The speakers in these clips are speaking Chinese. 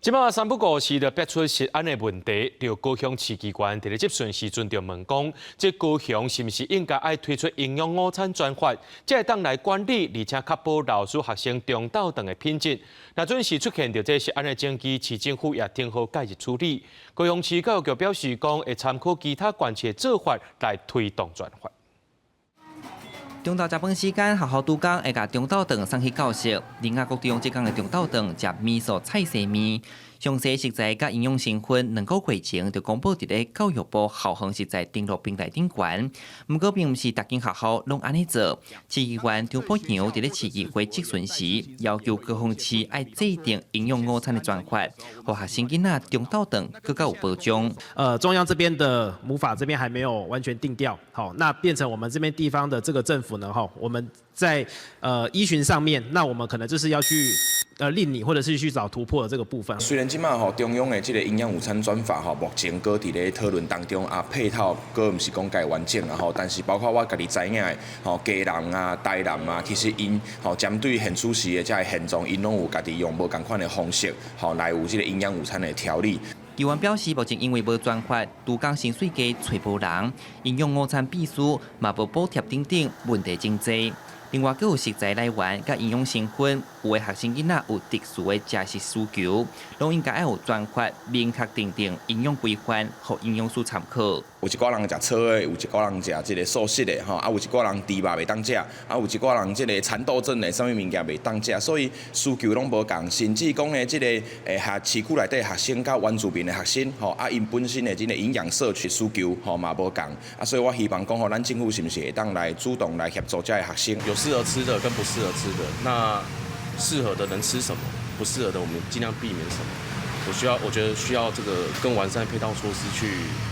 即马三不五时就逼出食安的问题，就高雄市机关伫咧接讯时阵就问讲，即高雄是毋是应该爱推出营养午餐专法，才会当来管理，而且确保老师学生中昼顿的品质。若准是出现着这食安的证据，市政府也定好介入处理。高雄市教育局表示讲，会参考其他县市的做法来推动专法。中昼食饭时间，学校拄讲会甲中昼顿送去教室。另外，各地用即工的中昼顿食米素菜色面，详细食材甲营养成分2个月前就公布伫咧教育部校园食材登录平台顶悬。不过，并毋是逐间学校拢安尼做。市议员张博洋伫咧市议会质询时，要求高雄市爱制定营养午餐的专法，互学生囡仔中昼顿更加有保障。中央这边的母法这边还没有完全定调，好，那变成我们这边地方的这个政府呢，哈，我们在依循上面，那我们可能就是要去令你或者是去找突破的这个部分。虽然即马吼中央的这个营养午餐专法吼，目前搁伫咧讨论当中啊，配套搁毋是讲介完整啊吼，但是包括我家己知影的吼，家人啊、台南啊，其实因吼针对现处时的这现状，因拢有家己用无共款的方式吼来有这个营养午餐的调理。议员表示，目前因为无专法，拄讲薪水低找无人，营养午餐必须嘛无补贴等等，问题真多。另外，佮有食材来源、甲营养成分，有的学生囡仔有特殊的食食需求，拢应该要有专法明确定定营养规范，互营养师参考。有一寡人食草的，有一寡人食即个素食的，吼，啊有一寡人猪肉袂当食，啊有一寡人即个蚕豆症的，啥物物件袂当食，所以需求拢无共，甚至讲呢，即个市区内底学生甲原住民的学生，吼，啊因本身的即个营养摄取需求，吼嘛无共，啊所以我希望讲吼，咱政府是毋是会当来主动来协助这些学生？有适合吃的跟不适合吃的，那适合的能吃什么，不适合的我们尽量避免什么。我觉得需要这个更完善配套措施去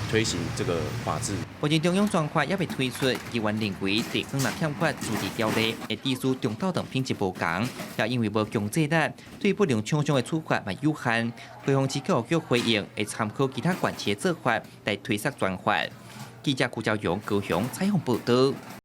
推行这个法制。目前中央专法也未推出，议员认为地方若欠缺自治条例，会致使中昼顿品质无同，也因为无强制力，对不良厂商的处罚嘛有限。高雄市教育局回应会参考其他县市的做法来推测专法。记者顾兆勇高雄采访报道。